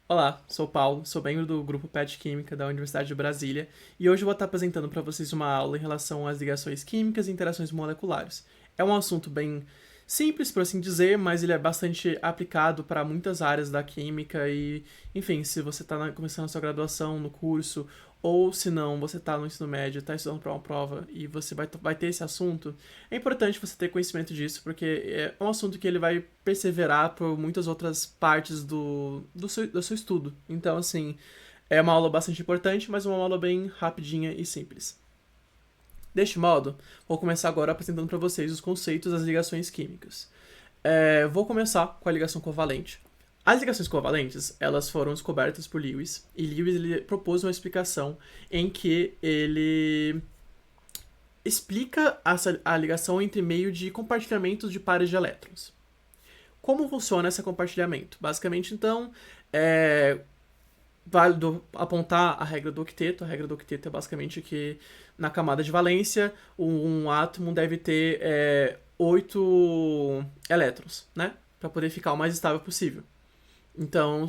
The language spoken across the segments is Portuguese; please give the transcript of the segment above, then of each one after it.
Olá, sou o Paulo, sou membro do grupo PET Química da Universidade de Brasília e hoje eu vou estar apresentando para vocês uma aula em relação às ligações químicas e interações moleculares. É um assunto bem simples, por assim dizer, mas ele é bastante aplicado para muitas áreas da química e, enfim, se você está começando a sua graduação no curso ou se não, você está no ensino médio, está estudando para uma prova e você vai ter esse assunto, é importante você ter conhecimento disso, porque é um assunto que ele vai perseverar por muitas outras partes do seu estudo. Então, assim, é uma aula bastante importante, mas uma aula bem rapidinha e simples. Deste modo, vou começar agora apresentando para vocês os conceitos das ligações químicas. Vou começar com a ligação covalente. As ligações covalentes, elas foram descobertas por Lewis, e Lewis ele propôs uma explicação em que ele explica a ligação entre meio de compartilhamentos de pares de elétrons. Como funciona esse compartilhamento? Basicamente, então, é válido apontar a regra do octeto. A regra do octeto é basicamente que na camada de valência, um átomo deve ter 8 elétrons, né? Para poder ficar o mais estável possível. Então,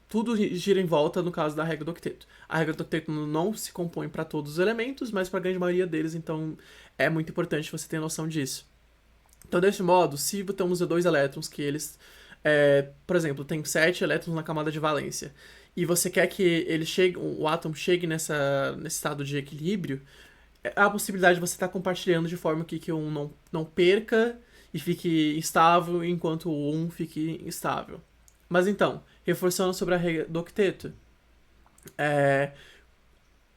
tudo gira em volta no caso da regra do octeto. A regra do octeto não se compõe para todos os elementos, mas para a grande maioria deles, então é muito importante você ter noção disso. Então, desse modo, se temos dois elétrons que eles, por exemplo, tem 7 elétrons na camada de valência, e você quer que o átomo chegue nesse estado de equilíbrio, há a possibilidade de você estar compartilhando de forma que um não perca e fique estável, enquanto o um fique instável. Mas então, reforçando sobre a regra do octeto, é,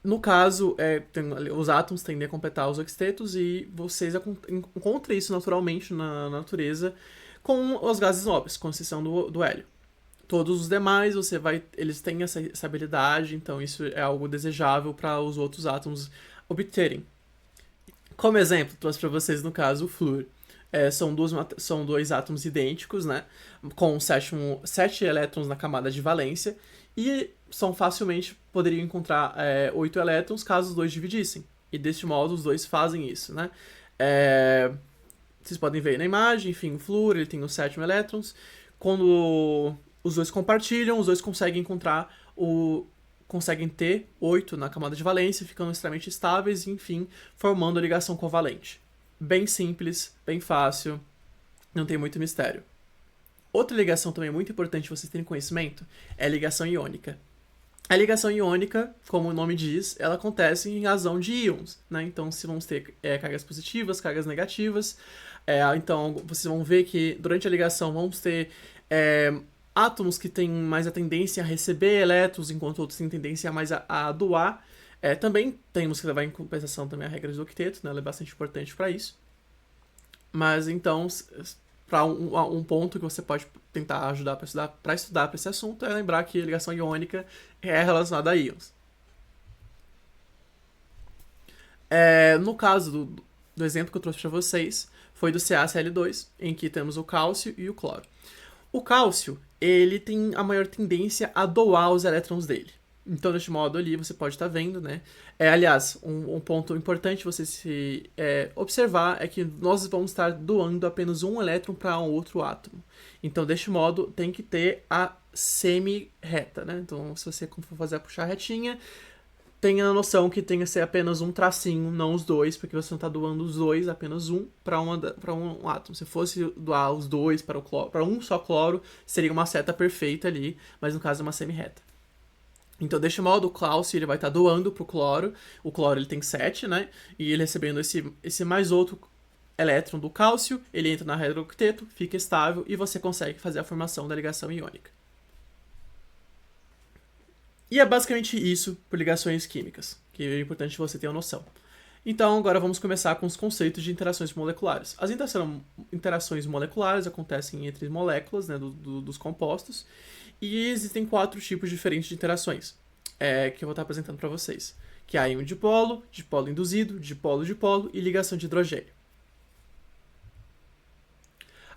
no caso, os átomos tendem a completar os octetos e vocês encontram isso naturalmente na natureza com os gases nobres, com exceção do hélio. Todos os demais, eles têm essa habilidade, então isso é algo desejável para os outros átomos obterem. Como exemplo, trouxe para vocês no caso o flúor. São dois átomos idênticos, né? Com 7 elétrons na camada de valência. E poderiam encontrar 8 elétrons caso os dois dividissem. E deste modo os dois fazem isso, né? Vocês podem ver na imagem, enfim, o flúor ele tem os 7 elétrons. Quando os dois compartilham, os dois conseguem ter 8 na camada de valência, ficando extremamente estáveis e, enfim, formando a ligação covalente. Bem simples, bem fácil, não tem muito mistério. Outra ligação também muito importante vocês terem conhecimento é a ligação iônica. A ligação iônica, como o nome diz, ela acontece em razão de íons, né? Então, se vamos ter cargas positivas, cargas negativas, então vocês vão ver que durante a ligação vamos ter átomos que têm mais a tendência a receber elétrons, enquanto outros têm tendência mais a doar. Também temos que levar em compensação também a regra do octeto, né? Ela é bastante importante para isso. Mas então, para um ponto que você pode tentar ajudar para estudar para esse assunto é lembrar que a ligação iônica é relacionada a íons. No caso do exemplo que eu trouxe para vocês, foi do CaCl2, em que temos o cálcio e o cloro. O cálcio, ele tem a maior tendência a doar os elétrons dele. Então, deste modo ali, você pode estar vendo, né? Aliás, um ponto importante você se observar é que nós vamos estar doando apenas um elétron para um outro átomo. Então, deste modo, tem que ter a semi-reta, né? Então, se você for fazer a puxar retinha, tenha a noção que tem que ser apenas um tracinho, não os dois, porque você não está doando os dois, apenas um para um átomo. Se fosse doar os dois para um só cloro, seria uma seta perfeita ali, mas no caso é uma semi-reta. Então, deste modo, o cálcio ele vai estar doando pro cloro. O cloro ele tem 7, né? E ele recebendo esse mais outro elétron do cálcio, ele entra na regra do octeto, fica estável e você consegue fazer a formação da ligação iônica. E é basicamente isso por ligações químicas, que é importante você ter uma noção. Então, agora vamos começar com os conceitos de interações moleculares. As interações moleculares acontecem entre moléculas, né, dos compostos, e existem 4 tipos diferentes de interações, que eu vou estar apresentando para vocês, que é íon dipolo, dipolo induzido, dipolo-dipolo e ligação de hidrogênio.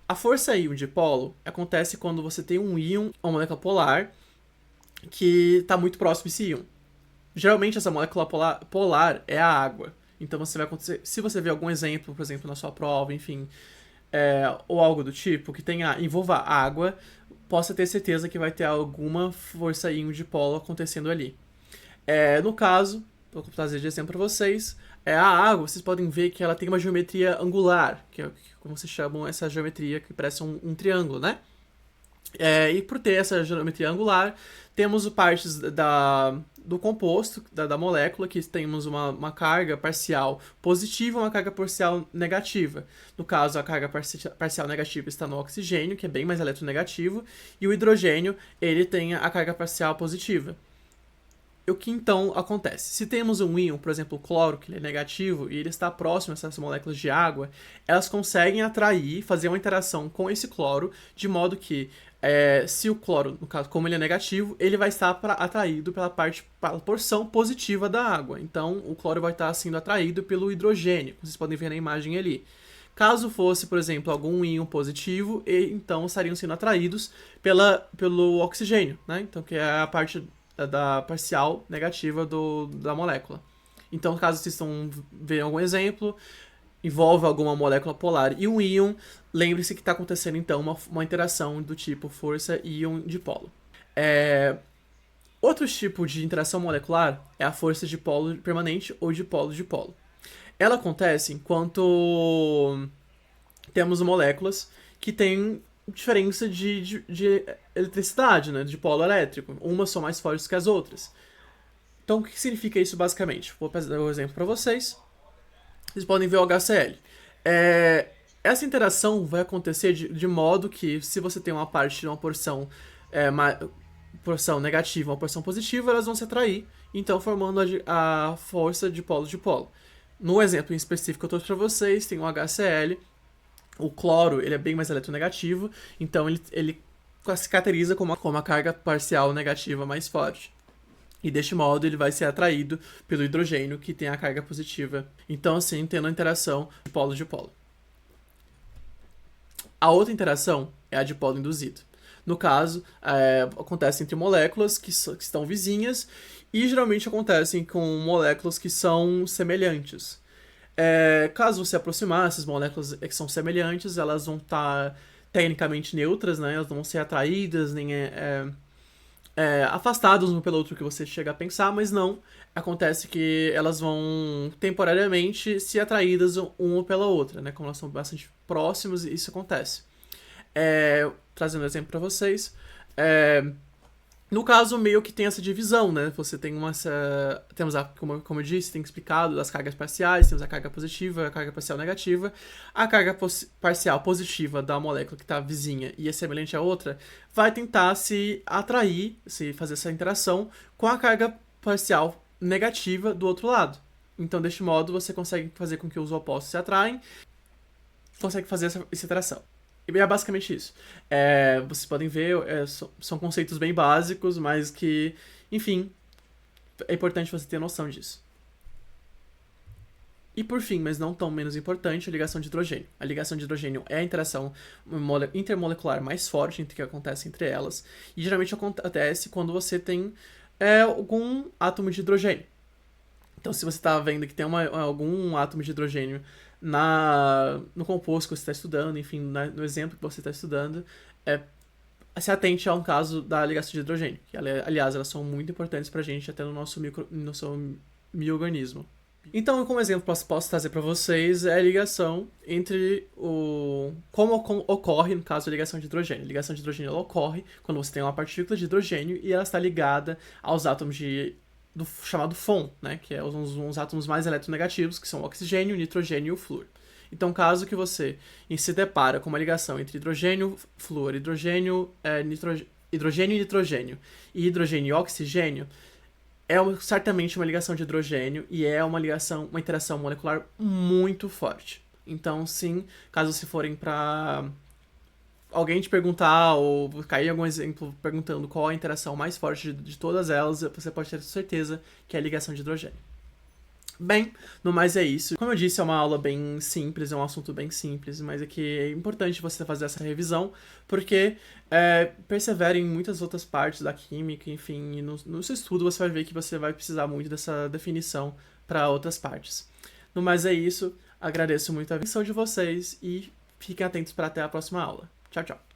A força íon dipolo acontece quando você tem um íon, uma molécula polar, que está muito próximo desse íon. Geralmente essa molécula polar é a água. Então você vai acontecer, se você ver algum exemplo, por exemplo, na sua prova, enfim, ou algo do tipo, que tenha, envolva água, possa ter certeza que vai ter alguma força íon dipolo acontecendo ali. No caso, vou trazer de exemplo para vocês, a água, vocês podem ver que ela tem uma geometria angular, que é como vocês chamam essa geometria que parece um triângulo, né? E por ter essa geometria angular, temos partes do composto, da molécula, que temos uma carga parcial positiva e uma carga parcial negativa. No caso, a carga parcial negativa está no oxigênio, que é bem mais eletronegativo, e o hidrogênio ele tem a carga parcial positiva. O que então acontece? Se temos um íon, por exemplo, o cloro, que ele é negativo, e ele está próximo a essas moléculas de água, elas conseguem atrair, fazer uma interação com esse cloro, de modo que, se o cloro, no caso, como ele é negativo, ele vai estar atraído pela porção positiva da água. Então, o cloro vai estar sendo atraído pelo hidrogênio, como vocês podem ver na imagem ali. Caso fosse, por exemplo, algum íon positivo, então estariam sendo atraídos pelo oxigênio, né? Então, que é a parte da parcial negativa da molécula. Então, caso vocês estão vendo algum exemplo, envolve alguma molécula polar e um íon, lembre-se que está acontecendo então uma interação do tipo força íon dipolo. Outro tipo de interação molecular é a força dipolo permanente ou dipolo-dipolo. Ela acontece enquanto temos moléculas que têm diferença de eletricidade, né, de polo elétrico. Umas são mais fortes que as outras. Então, o que significa isso basicamente? Vou dar um exemplo para vocês. Vocês podem ver o HCl. Essa interação vai acontecer de modo que, se você tem uma parte de uma porção, porção negativa e uma porção positiva, elas vão se atrair, então formando a força de polo-dipolo. No exemplo em específico que eu trouxe para vocês, tem o HCl. O cloro ele é bem mais eletronegativo, então ele se caracteriza como uma carga parcial negativa mais forte. E deste modo ele vai ser atraído pelo hidrogênio, que tem a carga positiva. Então, assim, tendo a interação de polo-dipolo. A outra interação é a dipolo induzido. No caso, acontece entre moléculas que estão vizinhas e geralmente acontecem com moléculas que são semelhantes. Caso você aproximar essas moléculas que são semelhantes, elas vão estar tecnicamente neutras, né? Elas não vão ser atraídas, nem afastadas um pelo outro que você chega a pensar, mas não. Acontece que elas vão temporariamente ser atraídas uma pela outra, né? Como elas são bastante próximas, isso acontece. Trazendo um exemplo para vocês. No caso, meio que tem essa divisão, né? Você tem temos como eu disse, tem explicado das cargas parciais, temos a carga positiva, a carga parcial negativa. A carga parcial positiva da molécula que está vizinha e é semelhante à outra, vai tentar se atrair, se fazer essa interação com a carga parcial negativa do outro lado. Então, deste modo, você consegue fazer com que os opostos se atraem, consegue fazer essa interação. E é basicamente isso. Vocês podem ver, são conceitos bem básicos, mas que, enfim, é importante você ter noção disso. E por fim, mas não tão menos importante, a ligação de hidrogênio. A ligação de hidrogênio é a interação intermolecular mais forte que acontece entre elas, e geralmente acontece quando você tem algum átomo de hidrogênio. Então, se você está vendo que tem algum átomo de hidrogênio no composto que você está estudando, enfim, no exemplo que você está estudando, se atente a um caso da ligação de hidrogênio, que, aliás, elas são muito importantes para a gente até no nosso microorganismo. Então, como exemplo, posso trazer para vocês a ligação entre como ocorre, no caso, a ligação de hidrogênio. A ligação de hidrogênio ela ocorre quando você tem uma partícula de hidrogênio e ela está ligada aos átomos do chamado FON, né, que é uns átomos mais eletronegativos, que são o oxigênio, o nitrogênio e o flúor. Então, caso que você se depara com uma ligação entre hidrogênio, flúor, hidrogênio e nitrogênio, e hidrogênio e oxigênio, certamente uma ligação de hidrogênio e é uma interação molecular muito forte. Então, sim, caso se forem para alguém te perguntar ou cair algum exemplo perguntando qual a interação mais forte de todas elas, você pode ter certeza que é a ligação de hidrogênio. Bem, no mais é isso. Como eu disse, é uma aula bem simples, é um assunto bem simples, mas é que é importante você fazer essa revisão, porque persevera em muitas outras partes da química, enfim, e no seu estudo você vai ver que você vai precisar muito dessa definição para outras partes. No mais é isso, agradeço muito a atenção de vocês e fiquem atentos para até a próxima aula. Tchau, tchau!